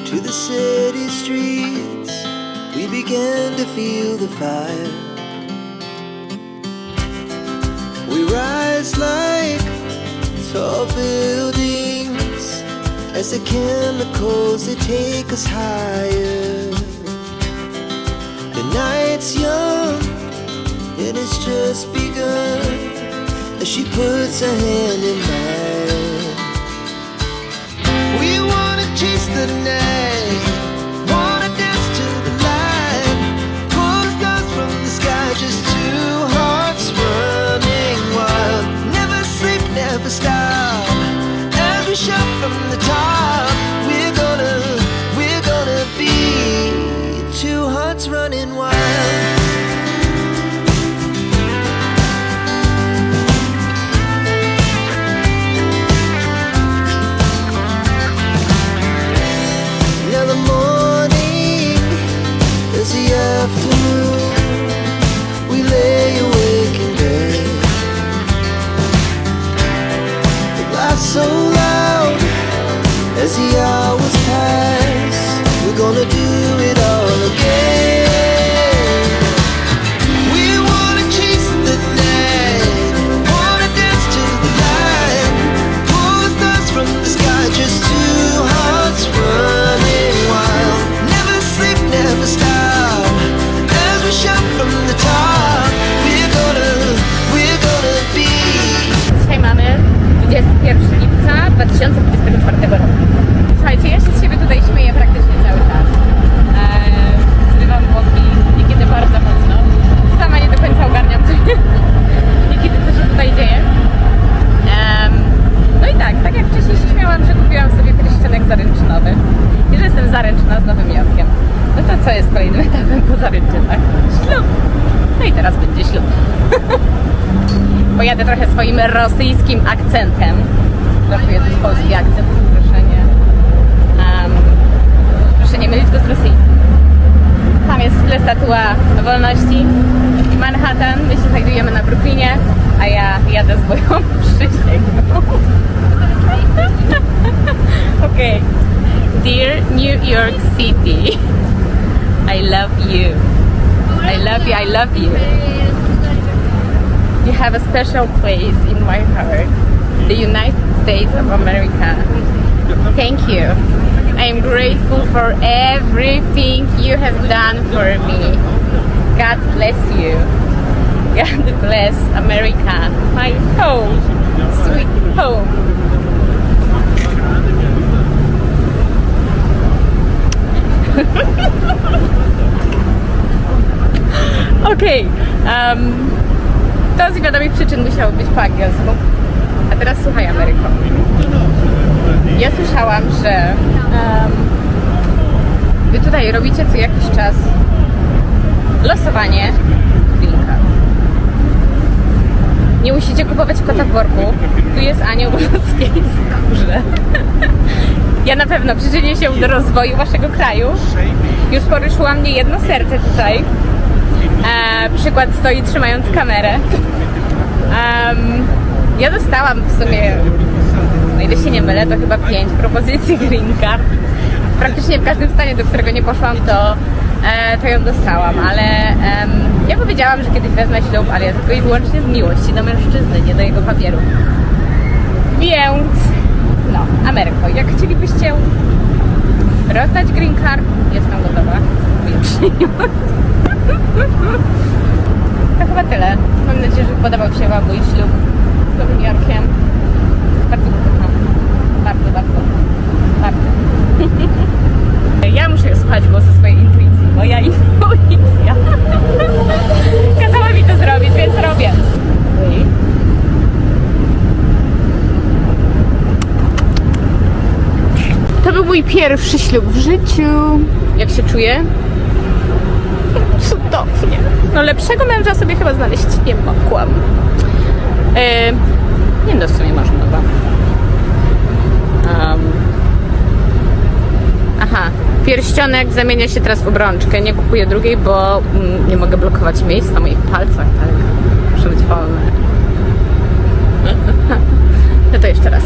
to the city streets, we began to feel the fire. We rise like tall buildings as the chemicals, they take us higher. The night's young and it's just begun as she puts her hand in mine. We wanna chase the night, wanna dance to the light, pull the stars from the sky, just two hearts running wild. Never sleep, never stop, as we shout from the top. We're gonna be two hearts running wild. Afternoon, we lay awake in bed. The laugh so loud as the hours pass. We're gonna do it all again. We wanna chase the night, wanna dance to the light, pull the stars from the sky, just two hearts running wild. Never sleep, never stop, from the top. We're gonna be. Dzisiaj mamy 21 lipca 2024 roku. Słuchajcie, ja się z siebie tutaj śmieję praktycznie cały czas. Zrywam boki niekiedy bardzo mocno. Sama nie do końca ogarniam, niekiedy co się tutaj dzieje. No i tak jak wcześniej się śmiałam, że kupiłam sobie pierścionek zaręczynowy i że jestem zaręczona z Nowym Jorkiem. No to co jest kolejnym etapem po zaręczynach? Ślub! No i teraz będzie ślub. Pojadę trochę swoim rosyjskim akcentem. Brakuje też polski akcent, proszę nie mylić go z rosyjskim. Tam jest w tle statua wolności. Manhattan, my się znajdujemy na Brooklynie, a ja jadę z moją przyjaciółką. Okej. Dear New York City, I love you. I love you, I love you. You have a special place in my heart. The United States of America. Thank you. I am grateful for everything you have done for me. God bless you. God bless America, my home, sweet home. Okej, to z wiadomych przyczyn musiało być po angielsku. A teraz słuchaj, Ameryko. Ja słyszałam, że wy tutaj robicie co jakiś czas losowanie linka. Nie musicie kupować kota w worku. Tu jest anioł w ludzkiej skórze. Ja na pewno przyczynię się do rozwoju waszego kraju. Już poruszyło mnie jedno serce tutaj. Przykład stoi trzymając kamerę. Ja dostałam w sumie, o ile się nie mylę, to chyba 5 propozycji green card. Praktycznie w każdym stanie, do którego nie poszłam, to ją dostałam, ale ja powiedziałam, że kiedyś wezmę ślub, ale ja tylko i wyłącznie z miłości do mężczyzny, nie do jego papierów. Więc no, Ameryko, jak chcielibyście rozdać green card, jestem gotowa. To chyba tyle. Mam nadzieję, że podobał się wam mój ślub z Nowym Jorkiem. Bardzo go kocham. Bardzo, bardzo. Bardzo. Ja muszę słuchać głosu swojej intuicji. Moja intuicja kazała mi to zrobić, więc robię. To był mój pierwszy ślub w życiu. Jak się czuję? Cudownie. No lepszego męża sobie chyba znaleźć nie mogłam. Nie no, w sumie można chyba. Aha, pierścionek zamienia się teraz w obrączkę. Nie kupuję drugiej, bo nie mogę blokować miejsc na moich palcach, tak? Muszę być wolne. No to jeszcze raz.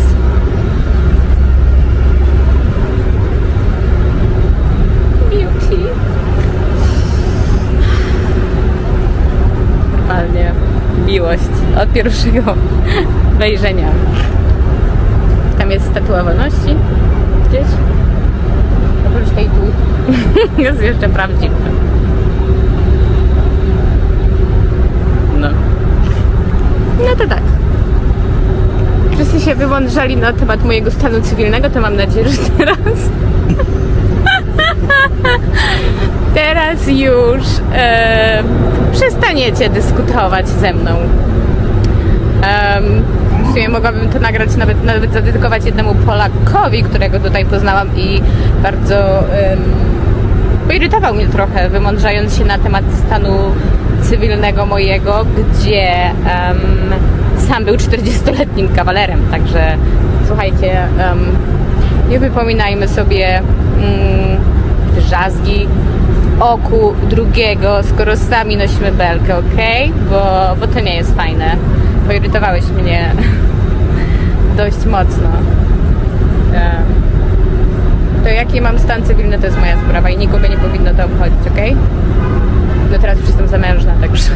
od pierwszego wejrzenia. Tam jest Statua Wolności gdzieś. Oprócz tej tu jest jeszcze prawdziwa. No. No to tak. Wszyscy się wymądrzali na temat mojego stanu cywilnego, to mam nadzieję, że teraz już przestaniecie dyskutować ze mną. W sumie mogłabym to nagrać, nawet zadedykować jednemu Polakowi, którego tutaj poznałam i bardzo poirytował mnie trochę, wymądrzając się na temat stanu cywilnego mojego, gdzie sam był 40-letnim kawalerem, także słuchajcie, nie wypominajmy sobie drzazgi w oku drugiego, skoro sami nosimy belkę, okej? Bo to nie jest fajne. Poirytowałeś mnie dość mocno. To jaki mam stan cywilny, to jest moja sprawa i nikogo nie powinno to obchodzić, okej? No teraz już jestem zamężna, także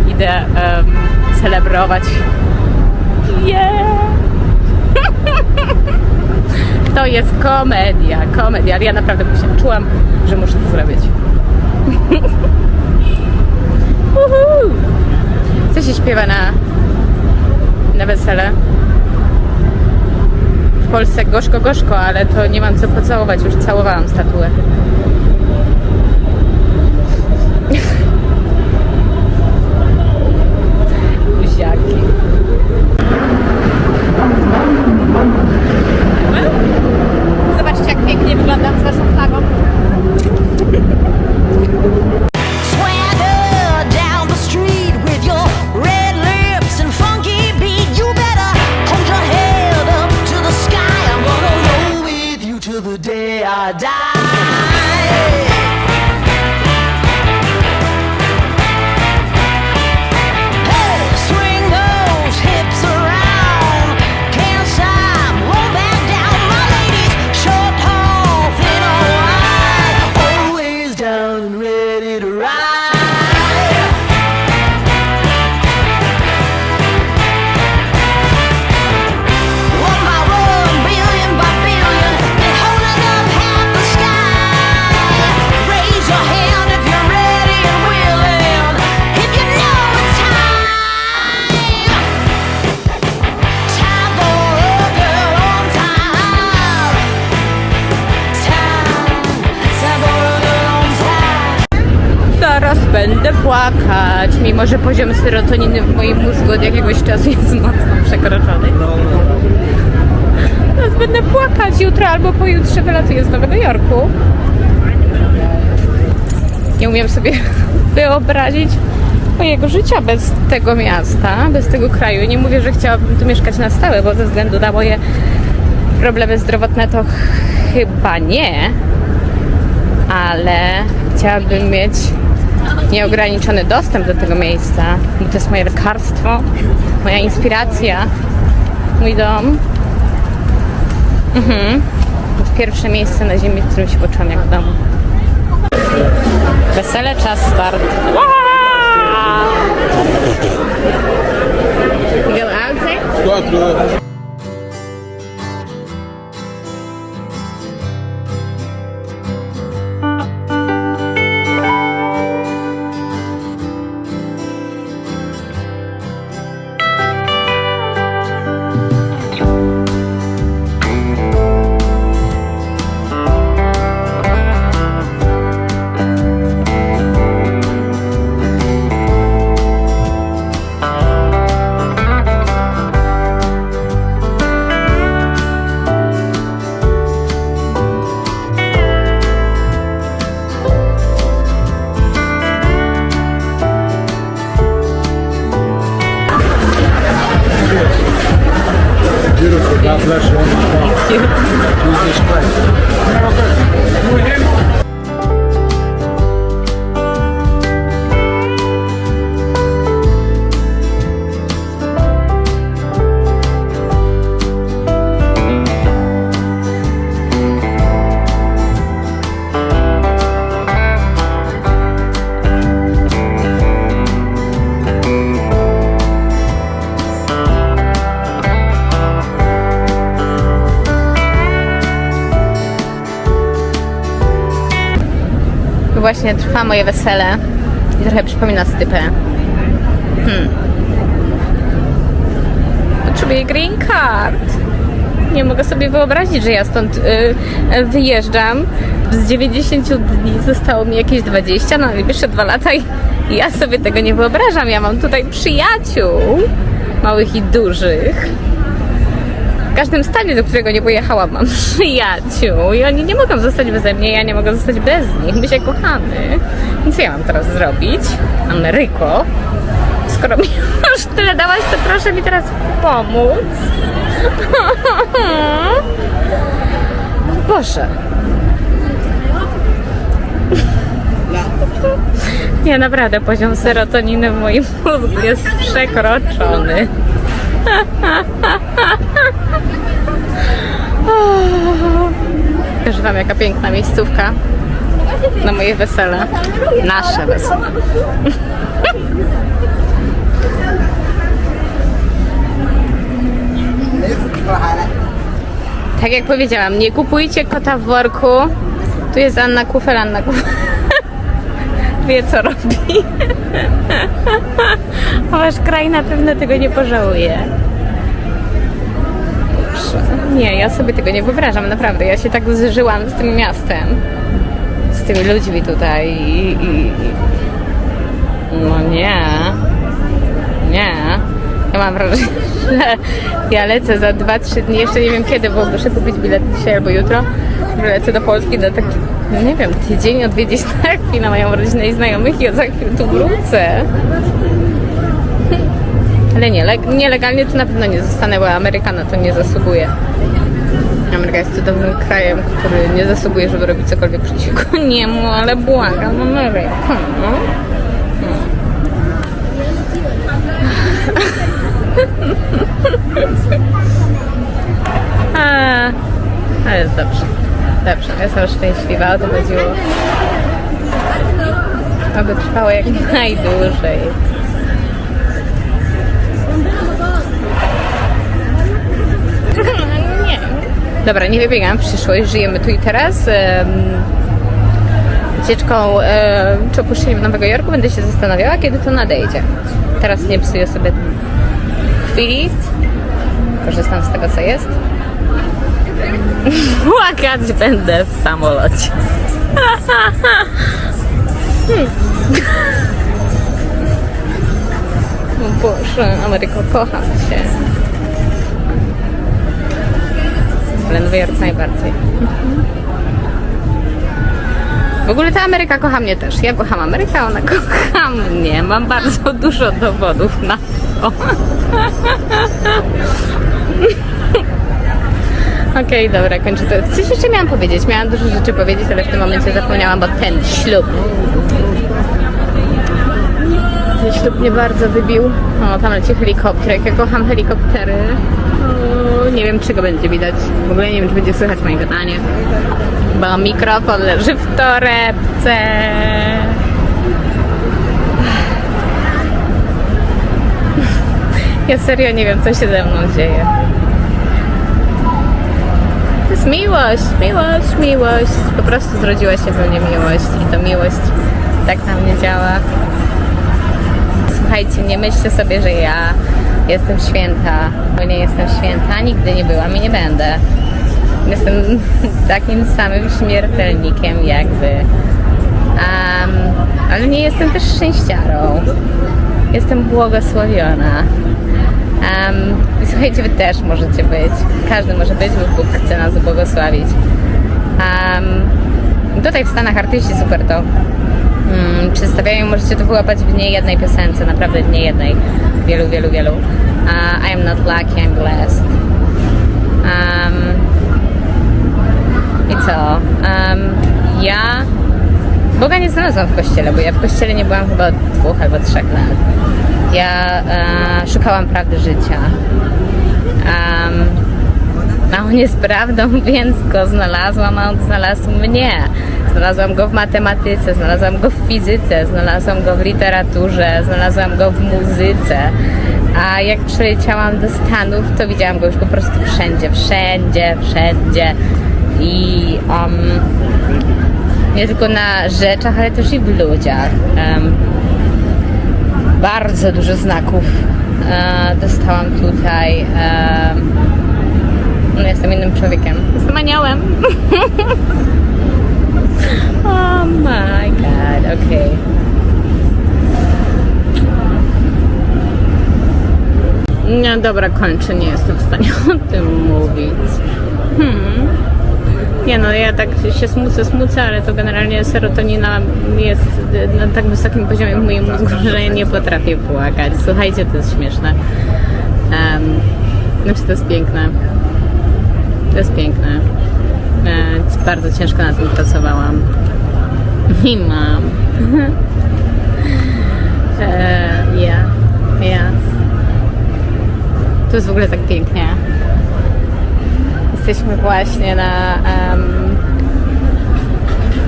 idę celebrować. To jest komedia, ale ja naprawdę czułam, że muszę to zrobić. Co się śpiewa na wesele? W Polsce gorzko, gorzko, ale to nie mam co pocałować, już całowałam statuę. Buziaki. Zobaczcie, jak pięknie wyglądam z waszą flagą. Swagger down the street with your red lips and funky beat. You better hold your head up to the sky. I'm gonna roll with you till the day I die. Hey, swing those hips around. Can't stop, won't back down. My ladies, short, tall, thin or wide, always down and ready to ride. One by one, billion by billion, they're holding up half the sky. Raise your hand if you're ready and willing, if you know it's time. Time for a girl on time. Time for a girl on time. Zaraz będę płakać, mimo że poziom serotoniny w moim mózgu od jakiegoś czasu jest mocno przekroczony. Teraz będę płakać jutro albo pojutrze wylatuję z Nowego Jorku. Nie umiem sobie wyobrazić mojego życia bez tego miasta, bez tego kraju. Nie mówię, że chciałabym tu mieszkać na stałe, bo ze względu na moje problemy zdrowotne to chyba nie, ale chciałabym mieć nieograniczony dostęp do tego miejsca, bo to jest moje lekarstwo, moja inspiracja, mój dom. Pierwsze miejsce na ziemi, w którym się poczułam jak w domu. Wesele, czas, start. Go outside? Tu właśnie trwa moje wesele i trochę przypomina stypę. Potrzebuję green card. Nie mogę sobie wyobrazić, że ja stąd wyjeżdżam. Z 90 dni zostało mi jakieś 20 na najbliższe 2 lata i ja sobie tego nie wyobrażam. Ja mam tutaj przyjaciół, małych i dużych. W każdym stanie, do którego nie pojechałam, mam przyjaciół i oni nie mogą zostać beze mnie, ja nie mogę zostać bez nich. My się kochamy. I co ja mam teraz zrobić? Ameryko, skoro mi już tyle dałaś, to proszę mi teraz pomóc. Boże. Ja naprawdę, poziom serotoniny w moim mózgu jest przekroczony. Pokażę wam, jaka piękna miejscówka na moje wesele. Nasze wesele. Tak jak powiedziałam, nie kupujcie kota w worku. Tu jest Anna Kufel, Anna Kufel wie, co robi. A wasz kraj na pewno tego nie pożałuje. Nie, ja sobie tego nie wyobrażam, naprawdę. Ja się tak zżyłam z tym miastem, z tymi ludźmi tutaj i... No nie. Ja mam wrażenie, że ja lecę za 2-3 dni, jeszcze nie wiem kiedy, bo muszę kupić bilet dzisiaj albo jutro. Lecę do Polski na taki, nie wiem, tydzień, odwiedzić na chwilę moją rodzinę i znajomych i za chwilę tu wrócę. Ale nielegalnie to na pewno nie zostanę, bo Ameryka na to nie zasługuje. Ameryka jest cudownym krajem, który nie zasługuje, żeby robić cokolwiek przeciwko niemu, ale błagam, Ameryka. Ale jest dobrze. Dobrze, jestem szczęśliwa, o to chodziło. Aby trwało jak najdłużej. Nie. Dobra, nie wybiegam w przyszłość, żyjemy tu i teraz. Wycieczką czy opuszczeniem Nowego Jorku będę się zastanawiała, kiedy to nadejdzie. Teraz nie psuję sobie chwili. Korzystam z tego, co jest. Płakać będę w samolocie. O Boże, Ameryko, kocham cię. Ale Nowy Jork najbardziej. W ogóle ta Ameryka kocha mnie też. Ja kocham Amerykę, ona kocha mnie. Mam bardzo dużo dowodów na to. Okej, dobra, kończę to. Coś jeszcze miałam powiedzieć. Miałam dużo rzeczy powiedzieć, ale w tym momencie zapomniałam, bo ten ślub mnie bardzo wybił. O, tam leci helikopter. Ja kocham helikoptery. O, nie wiem, czego będzie widać. W ogóle nie wiem, czy będzie słychać moje gadanie. Bo mikrofon leży w torebce. Ja serio nie wiem, co się ze mną dzieje. To jest miłość. Po prostu zrodziła się we mnie miłość i to miłość tak na mnie działa. Słuchajcie, nie myślcie sobie, że ja jestem święta, bo nie jestem święta, nigdy nie byłam i nie będę. Jestem takim samym śmiertelnikiem jak wy. Ale nie jestem też szczęściarą. Jestem błogosławiona. I słuchajcie, wy też możecie być. Każdy może być, bo Bóg chce nas błogosławić. Tutaj w Stanach artyści super to przedstawiają. Możecie to wyłapać w niejednej piosence, naprawdę nie jednej. Wielu. I am not lucky, I'm blessed. I co? Ja Boga nie znalazłam w kościele, bo ja w kościele nie byłam chyba od 2 albo 3 lat. Ja szukałam prawdy życia. A on jest prawdą, więc go znalazłam, a on znalazł mnie. Znalazłam go w matematyce, znalazłam go w fizyce, znalazłam go w literaturze, znalazłam go w muzyce. A jak przyleciałam do Stanów, to widziałam go już po prostu wszędzie. I nie tylko na rzeczach, ale też i w ludziach. Bardzo dużo znaków dostałam tutaj. No, jestem innym człowiekiem. Jestem aniołem. Oh my god, okej. No dobra, kończę, nie jestem w stanie o tym mówić. Nie no, ja tak się smucę, ale to generalnie serotonina jest na tak wysokim poziomie w moim mózgu, że ja nie potrafię płakać. Słuchajcie, to jest śmieszne. Znaczy to jest piękne. To jest piękne. Bardzo ciężko na tym pracowałam. I mam. Yeah. Tu jest w ogóle tak pięknie. Jesteśmy właśnie na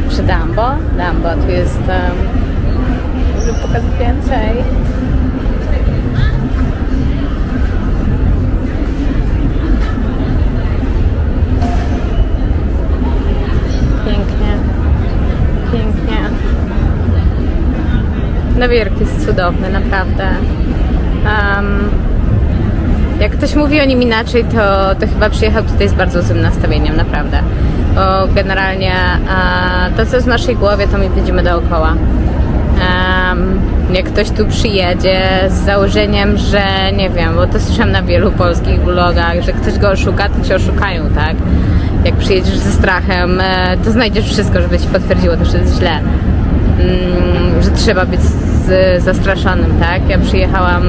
przy Dumbo. Tu jest mogę pokazać więcej. Pięknie. Nowy Jork jest cudowny, naprawdę. Jak ktoś mówi o nim inaczej, to chyba przyjechał tutaj z bardzo złym nastawieniem, naprawdę. Bo generalnie to, co jest w naszej głowie, to my widzimy dookoła. Jak ktoś tu przyjedzie z założeniem, że nie wiem, bo to słyszałam na wielu polskich blogach, że ktoś go oszuka, to cię oszukają, tak? Jak przyjedziesz ze strachem, to znajdziesz wszystko, żeby ci potwierdziło to, że jest źle. Że trzeba być zastraszonym, tak? Ja przyjechałam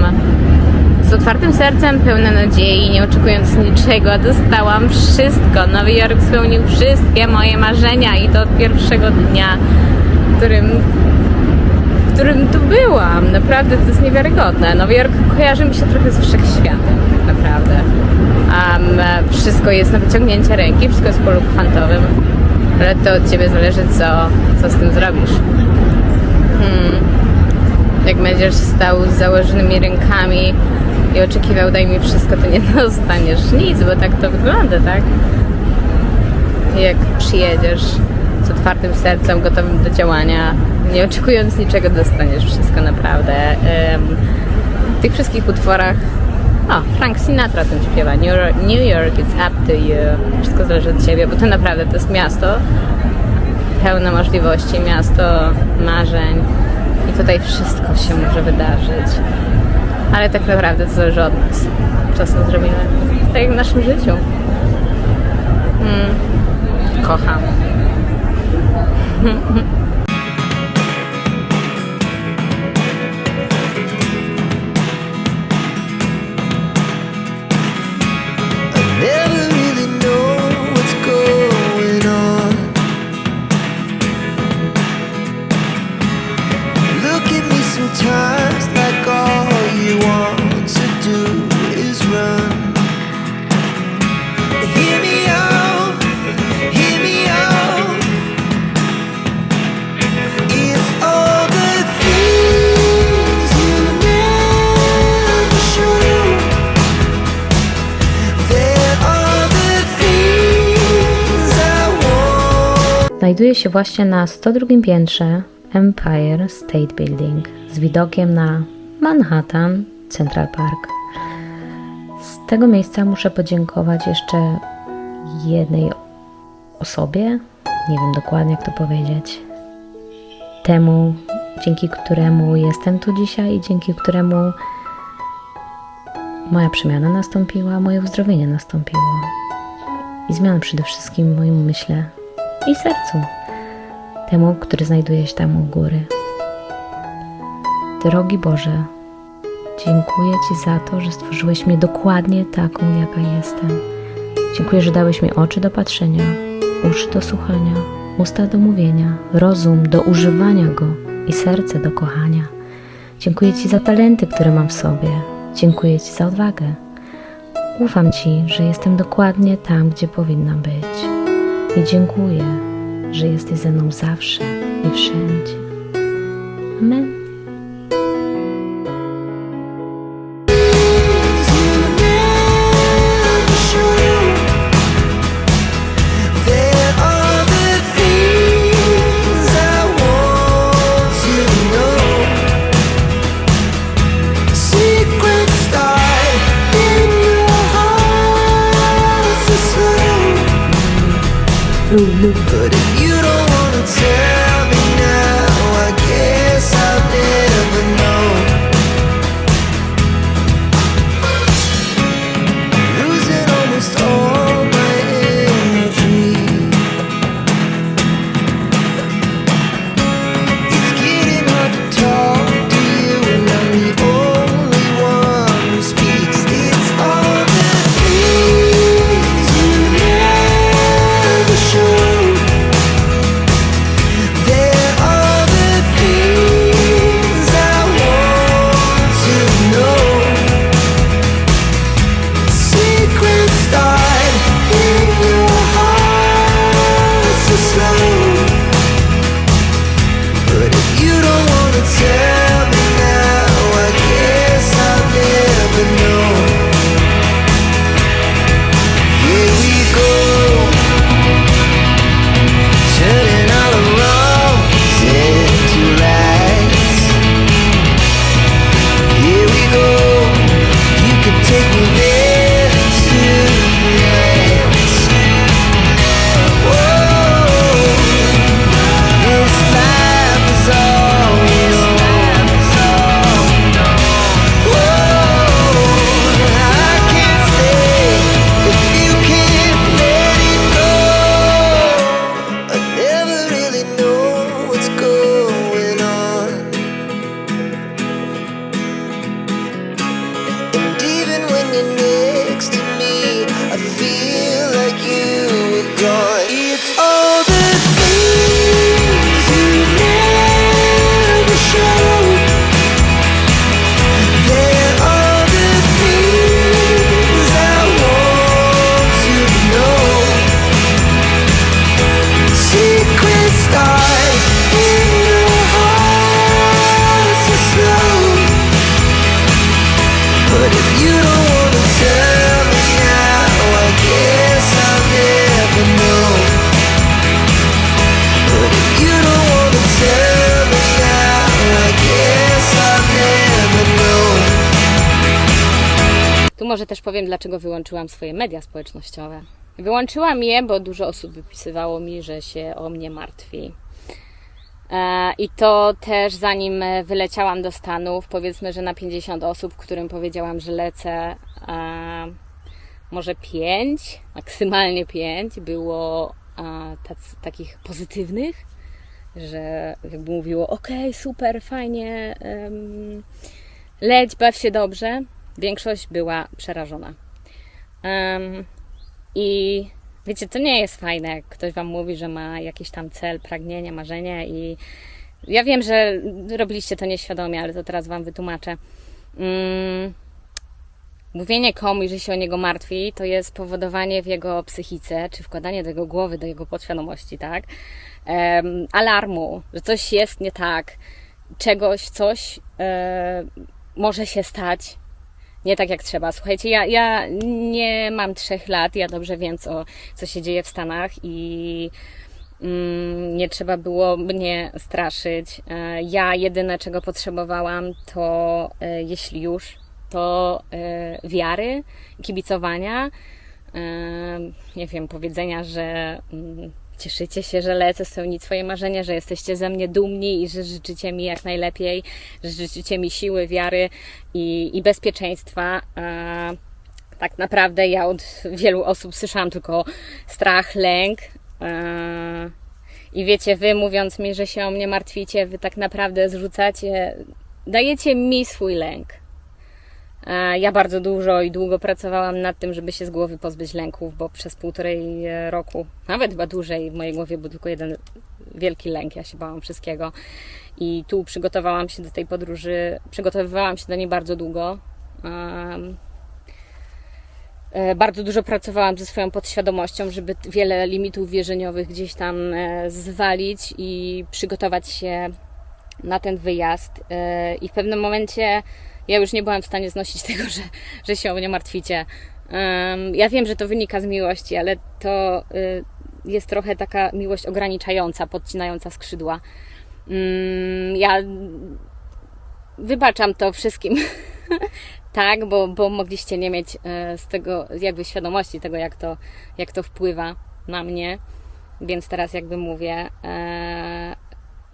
z otwartym sercem, pełna nadziei, nie oczekując niczego, dostałam wszystko. Nowy Jork spełnił wszystkie moje marzenia i to od pierwszego dnia, w którym tu byłam. Naprawdę to jest niewiarygodne. Nowy Jork kojarzy mi się trochę z wszechświatem, tak naprawdę. Wszystko jest na wyciągnięcie ręki, wszystko jest w polu kwantowym, ale to od ciebie zależy, co z tym zrobisz. Jak będziesz stał z założonymi rękami i oczekiwał, daj mi wszystko, to nie dostaniesz nic, bo tak to wygląda, tak? Jak przyjedziesz z otwartym sercem, gotowym do działania, nie oczekując niczego, dostaniesz wszystko, naprawdę. W tych wszystkich utworach Frank Sinatra o tym śpiewa. New York, it's up to you. Wszystko zależy od ciebie, bo to naprawdę to jest miasto pełne możliwości, miasto marzeń. I tutaj wszystko się może wydarzyć. Ale tak naprawdę to zależy od nas. Czasem zrobimy. Tak jak w naszym życiu. Kocham. Never really know what's going on. Look at me sometimes like all you want to do is run. Hear me out, hear me out. If all the things you never show, there are the things I want. Znajduje się właśnie na 102 piętrze Empire State Building z widokiem na Manhattan Central Park. Z tego miejsca muszę podziękować jeszcze jednej osobie, nie wiem dokładnie jak to powiedzieć, temu, dzięki któremu jestem tu dzisiaj i dzięki któremu moja przemiana nastąpiła, moje uzdrowienie nastąpiło i zmiana przede wszystkim w moim umyśle i sercu, temu, który znajduje się tam u góry. Drogi Boże, dziękuję Ci za to, że stworzyłeś mnie dokładnie taką, jaka jestem. Dziękuję, że dałeś mi oczy do patrzenia, uszy do słuchania, usta do mówienia, rozum do używania go i serce do kochania. Dziękuję Ci za talenty, które mam w sobie. Dziękuję Ci za odwagę. Ufam Ci, że jestem dokładnie tam, gdzie powinnam być. I dziękuję, że jesteś ze mną zawsze i wszędzie. Amen. But if you don't wanna tell me now, I guess I'll never know. Losing almost all my energy. It's getting hard to talk to you, and I'm the only one who speaks. It's all the things you never show. There are the things I want to know. Secrets start in your heart so slow. But if you don't wanna tell me now, I guess I'll never know. Here we go, turning all the wrongs into rights. Here we go, you can take me there tonight. Whoa, this life is all we know. Whoa, I can't stay if you can't let it go. I never really know what's going on. And even when you're next to me, I feel like you were gone. It's all the things you never show. There are the things I want to know. Secrets start in your heart so slow. But if you don't wanna tell me now, I guess I'll never know. But if you don't wanna tell me now, I guess I'll never know. Tu może też powiem, dlaczego wyłączyłam swoje media społecznościowe. Wyłączyłam je, bo dużo osób wypisywało mi, że się o mnie martwi. I to też zanim wyleciałam do Stanów, powiedzmy, że na 50 osób, którym powiedziałam, że lecę, może 5, maksymalnie 5 było takich pozytywnych, że jakby mówiło: okej, super, fajnie, leć, baw się dobrze. Większość była przerażona. I wiecie, to nie jest fajne, jak ktoś wam mówi, że ma jakiś tam cel, pragnienie, marzenie, i ja wiem, że robiliście to nieświadomie, ale to teraz wam wytłumaczę. Mówienie komuś, że się o niego martwi, to jest powodowanie w jego psychice, czy wkładanie do jego głowy, do jego podświadomości, tak? Alarmu, że coś jest nie tak, coś może się stać nie tak jak trzeba. Słuchajcie, ja nie mam 3 lat, ja dobrze wiem, co się dzieje w Stanach, i nie trzeba było mnie straszyć. Ja jedyne, czego potrzebowałam, to jeśli już, to wiary, kibicowania, nie wiem, powiedzenia, że cieszycie się, że lecę, spełnić swoje marzenia, że jesteście ze mnie dumni i że życzycie mi jak najlepiej, że życzycie mi siły, wiary i bezpieczeństwa. Tak naprawdę ja od wielu osób słyszałam tylko strach, lęk. I wiecie, wy mówiąc mi, że się o mnie martwicie, wy tak naprawdę dajecie mi swój lęk. Ja bardzo dużo i długo pracowałam nad tym, żeby się z głowy pozbyć lęków, bo przez 1,5 roku, nawet chyba dłużej, w mojej głowie był tylko jeden wielki lęk. Ja się bałam wszystkiego. I tu przygotowałam się do tej podróży, przygotowywałam się do niej bardzo długo. Bardzo dużo pracowałam ze swoją podświadomością, żeby wiele limitów wierzeniowych gdzieś tam zwalić i przygotować się na ten wyjazd. I w pewnym momencie ja już nie byłam w stanie znosić tego, że się o mnie martwicie. Ja wiem, że to wynika z miłości, ale to jest trochę taka miłość ograniczająca, podcinająca skrzydła. Ja wybaczam to wszystkim, tak, bo mogliście nie mieć z tego jakby świadomości tego, jak to wpływa na mnie. więc teraz jakby mówię.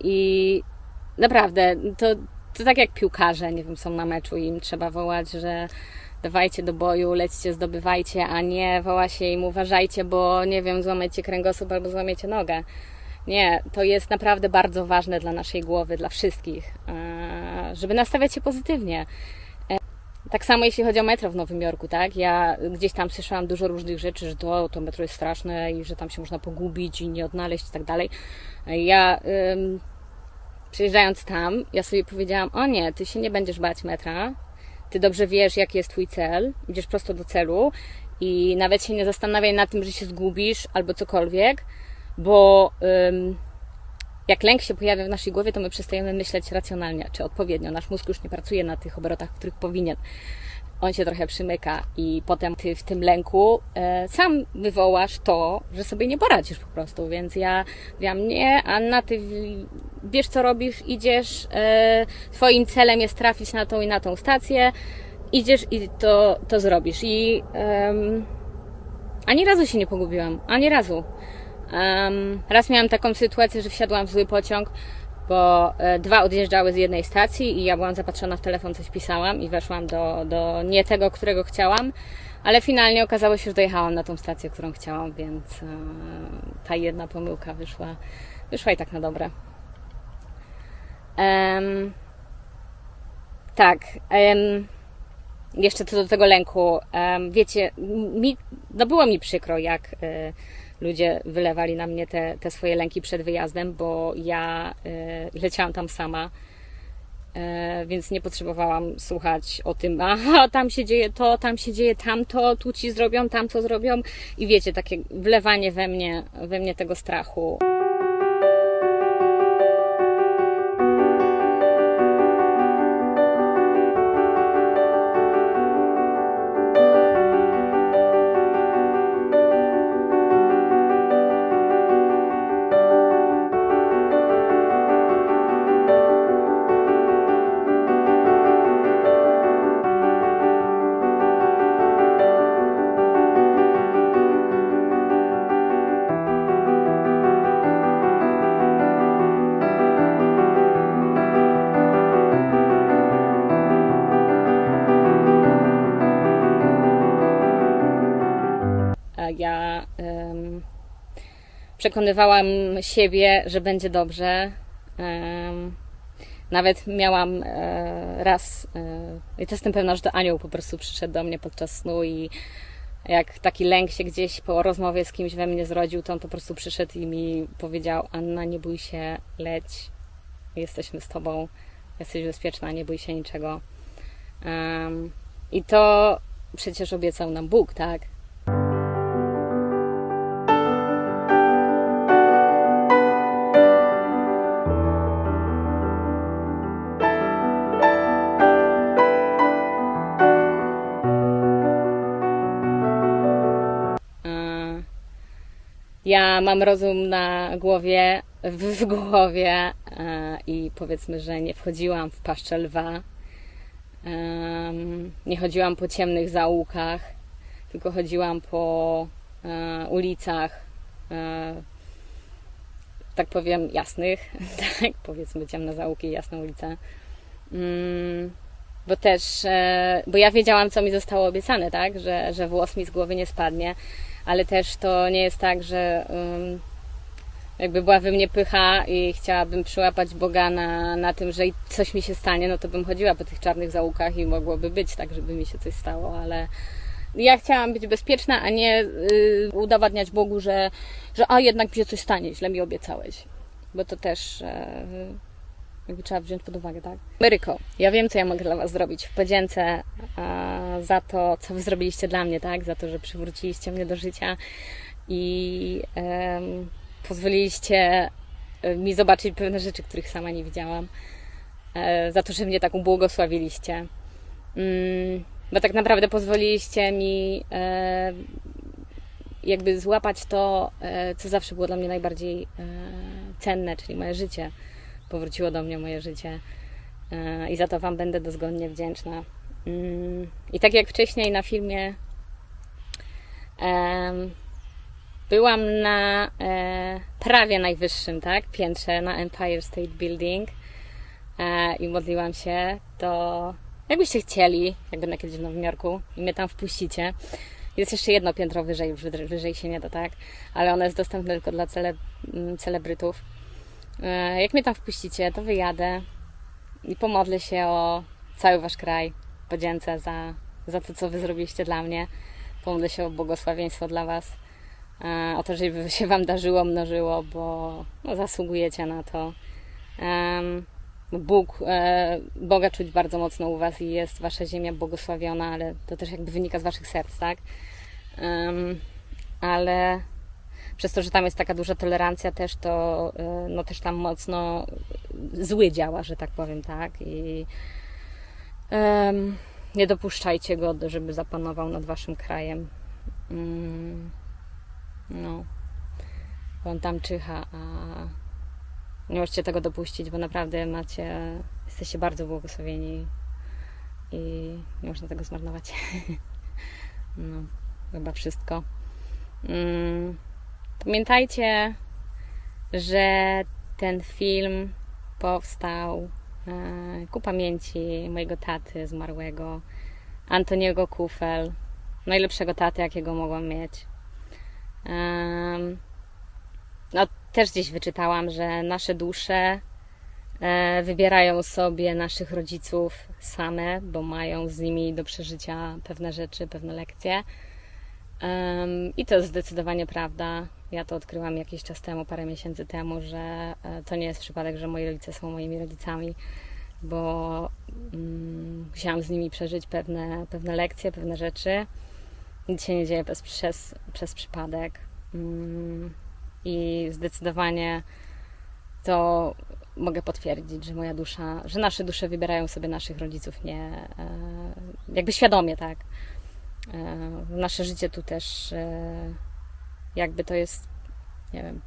I naprawdę, to tak jak piłkarze, nie wiem, są na meczu i im trzeba wołać, że dawajcie do boju, lećcie, zdobywajcie, a nie woła się im uważajcie, bo nie wiem, złamiecie kręgosłup albo złamiecie nogę. Nie, to jest naprawdę bardzo ważne dla naszej głowy, dla wszystkich, żeby nastawiać się pozytywnie. Tak samo jeśli chodzi o metro w Nowym Jorku, tak? Ja gdzieś tam słyszałam dużo różnych rzeczy, że to metro jest straszne i że tam się można pogubić i nie odnaleźć i tak dalej. Ja przyjeżdżając tam, ja sobie powiedziałam, o nie, ty się nie będziesz bać metra, ty dobrze wiesz, jaki jest twój cel, idziesz prosto do celu i nawet się nie zastanawiaj nad tym, że się zgubisz albo cokolwiek, bo jak lęk się pojawia w naszej głowie, to my przestajemy myśleć racjonalnie, czy odpowiednio. Nasz mózg już nie pracuje na tych obrotach, w których powinien. On się trochę przymyka i potem ty w tym lęku sam wywołasz to, że sobie nie poradzisz po prostu. Więc ja mówiłam, nie, Anna, ty wiesz co robisz, idziesz, twoim celem jest trafić na tą i na tą stację, idziesz i to zrobisz. I ani razu się nie pogubiłam, ani razu. Raz miałam taką sytuację, że wsiadłam w zły pociąg, bo 2 odjeżdżały z jednej stacji i ja byłam zapatrzona w telefon, coś pisałam i weszłam do nie tego, którego chciałam, ale finalnie okazało się, że dojechałam na tą stację, którą chciałam, więc ta jedna pomyłka wyszła i tak na dobre. Tak, jeszcze co do tego lęku, wiecie, było mi przykro, jak ludzie wylewali na mnie te swoje lęki przed wyjazdem, bo ja leciałam tam sama, więc nie potrzebowałam słuchać o tym, aha, tam się dzieje to, tam się dzieje tamto, tu ci zrobią, tam co zrobią i wiecie, takie wlewanie we mnie tego strachu. Ja przekonywałam siebie, że będzie dobrze. Nawet miałam raz, i to jestem pewna, że to anioł po prostu przyszedł do mnie podczas snu i jak taki lęk się gdzieś po rozmowie z kimś we mnie zrodził, to on po prostu przyszedł i mi powiedział: Anna, nie bój się, leć, jesteśmy z tobą, jesteś bezpieczna, nie bój się niczego. I to przecież obiecał nam Bóg, tak? Ja mam rozum na głowie, w głowie i powiedzmy, że nie wchodziłam w paszczę lwa, nie chodziłam po ciemnych zaułkach, tylko chodziłam po ulicach, tak powiem, jasnych, tak, powiedzmy ciemne zaułki, jasne ulice, bo ja wiedziałam, co mi zostało obiecane, tak, że włos mi z głowy nie spadnie. Ale też to nie jest tak, że jakby była we mnie pycha i chciałabym przyłapać Boga na tym, że coś mi się stanie, no to bym chodziła po tych czarnych zaułkach i mogłoby być tak, żeby mi się coś stało, ale ja chciałam być bezpieczna, a nie udowadniać Bogu, że jednak mi się coś stanie, źle mi obiecałeś. Bo to też jakby trzeba wziąć pod uwagę, tak? Ameryko, ja wiem, co ja mogę dla Was zrobić w podzięce za to, co Wy zrobiliście dla mnie, tak? Za to, że przywróciliście mnie do życia i pozwoliliście mi zobaczyć pewne rzeczy, których sama nie widziałam. Za to, że mnie tak ubłogosławiliście. Bo tak naprawdę pozwoliliście mi jakby złapać to, co zawsze było dla mnie najbardziej cenne, czyli moje życie. Powróciło do mnie moje życie i za to Wam będę dozgonnie wdzięczna. I tak jak wcześniej na filmie byłam na prawie najwyższym, tak, piętrze na Empire State Building i modliłam się, to jakbyście chcieli, jak będę kiedyś w Nowym Jorku i mnie tam wpuścicie, jest jeszcze jedno piętro wyżej, już wyżej się nie da, tak, ale ono jest dostępne tylko dla celebrytów. Jak mnie tam wpuścicie, to wyjadę i pomodlę się o cały wasz kraj, podzięcę za to, co wy zrobiliście dla mnie, pomodlę się o błogosławieństwo dla was, o to, żeby się wam darzyło, mnożyło, bo no, zasługujecie na to. Boga czuć bardzo mocno u was i jest wasza ziemia błogosławiona, ale to też jakby wynika z waszych serc, tak? Ale przez to, że tam jest taka duża tolerancja też, to no też tam mocno zły działa, że tak powiem, tak? I nie dopuszczajcie go, żeby zapanował nad waszym krajem. No, bo on tam czyha, a nie możecie tego dopuścić, bo naprawdę jesteście bardzo błogosławieni i nie można tego zmarnować. No, chyba wszystko. Pamiętajcie, że ten film powstał ku pamięci mojego taty zmarłego, Antoniego Kufel, najlepszego taty, jakiego mogłam mieć. No, też gdzieś wyczytałam, że nasze dusze wybierają sobie naszych rodziców same, bo mają z nimi do przeżycia pewne rzeczy, pewne lekcje. I to jest zdecydowanie prawda. Ja to odkryłam jakiś czas temu, parę miesięcy temu, że to nie jest przypadek, że moi rodzice są moimi rodzicami, bo musiałam z nimi przeżyć pewne lekcje, pewne rzeczy. Nic się nie dzieje przez przypadek. I zdecydowanie to mogę potwierdzić, że moja dusza, że nasze dusze wybierają sobie naszych rodziców nie jakby świadomie, tak. Nasze życie tu też jakby to jest, nie wiem,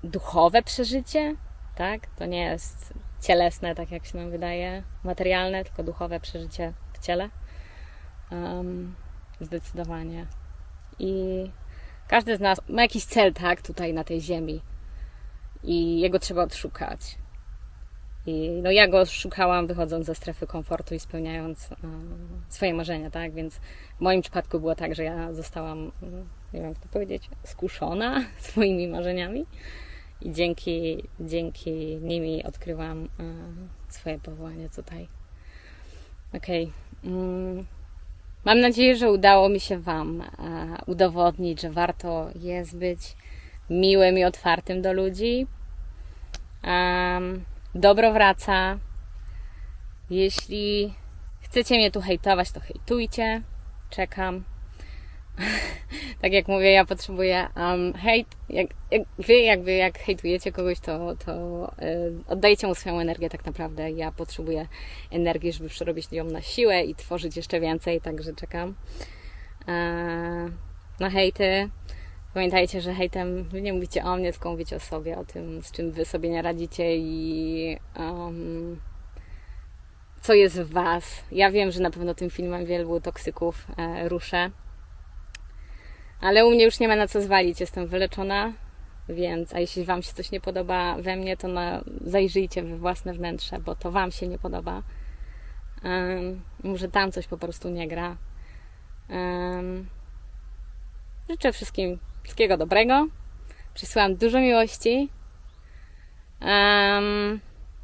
duchowe przeżycie, tak? To nie jest cielesne, tak jak się nam wydaje, materialne, tylko duchowe przeżycie w ciele. Zdecydowanie. I każdy z nas ma jakiś cel, tak, tutaj na tej ziemi. I jego trzeba odszukać. I no ja go szukałam, wychodząc ze strefy komfortu i spełniając swoje marzenia, tak? Więc w moim przypadku było tak, że ja zostałam, nie wiem jak to powiedzieć, skuszona swoimi marzeniami i dzięki nimi odkryłam swoje powołanie tutaj. Okej. Mam nadzieję, że udało mi się Wam udowodnić, że warto jest być miłym i otwartym do ludzi. Dobro wraca. Jeśli chcecie mnie tu hejtować, to hejtujcie. Czekam. Tak jak mówię, ja potrzebuję hejt. Jak hejtujecie kogoś, to oddajecie mu swoją energię tak naprawdę. Ja potrzebuję energii, żeby przerobić ją na siłę i tworzyć jeszcze więcej, także czekam na hejty. Pamiętajcie, że hejtem wy nie mówicie o mnie, tylko mówicie o sobie, o tym, z czym wy sobie nie radzicie i co jest w was. Ja wiem, że na pewno tym filmem wielu toksyków ruszę, ale u mnie już nie ma na co zwalić, jestem wyleczona, więc, a jeśli wam się coś nie podoba we mnie, to zajrzyjcie we własne wnętrze, bo to wam się nie podoba. Może tam coś po prostu nie gra. Życzę wszystkiego dobrego. Przysyłam dużo miłości.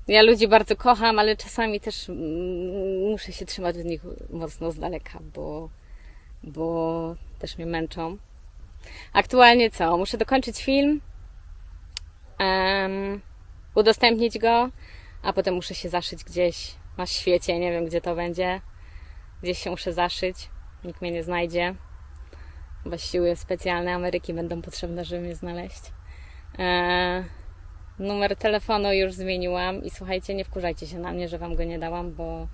Ja ludzi bardzo kocham, ale czasami też muszę się trzymać od nich mocno z daleka, bo też mnie męczą. Aktualnie co? Muszę dokończyć film, udostępnić go, a potem muszę się zaszyć gdzieś na świecie. Nie wiem, gdzie to będzie. Gdzieś się muszę zaszyć. Nikt mnie nie znajdzie. Chyba siły specjalne Ameryki będą potrzebne, żeby mnie znaleźć. Numer telefonu już zmieniłam i słuchajcie, nie wkurzajcie się na mnie, że wam go nie dałam, bo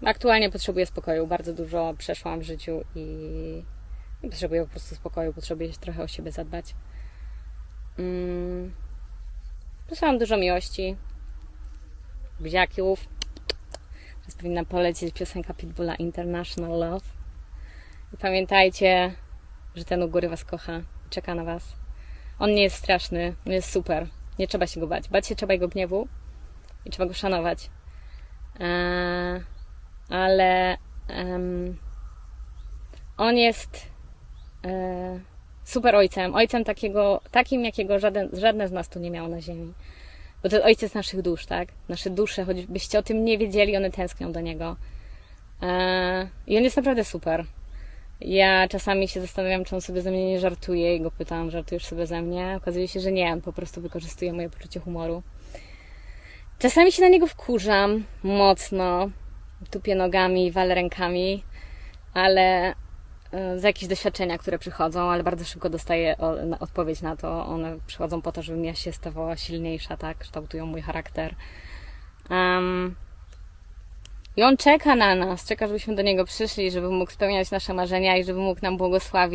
aktualnie potrzebuję spokoju. Bardzo dużo przeszłam w życiu i potrzebuję po prostu spokoju, potrzebuję się trochę o siebie zadbać. Posłałam dużo miłości, buziaków. Teraz powinna polecieć piosenka Pitbulla International Love. I pamiętajcie, że ten u góry was kocha, czeka na was. On nie jest straszny, on jest super. Nie trzeba się go bać. Bać się trzeba jego gniewu i trzeba go szanować. Ale on jest super ojcem. Ojcem takim, jakiego żadne z nas tu nie miało na ziemi. Bo to jest ojciec naszych dusz, tak? Nasze dusze, choćbyście o tym nie wiedzieli, one tęsknią do niego. I on jest naprawdę super. Ja czasami się zastanawiam, czy on sobie ze mnie nie żartuje i go pytam, żartujesz sobie ze mnie? Okazuje się, że nie, on po prostu wykorzystuje moje poczucie humoru. Czasami się na niego wkurzam mocno, tupię nogami, walę rękami, ale za jakieś doświadczenia, które przychodzą, ale bardzo szybko dostaję odpowiedź na to. One przychodzą po to, żebym ja się stawała silniejsza, tak? Kształtują mój charakter. I on czeka na nas, czeka, żebyśmy do niego przyszli, żeby mógł spełniać nasze marzenia i żeby mógł nam błogosławić.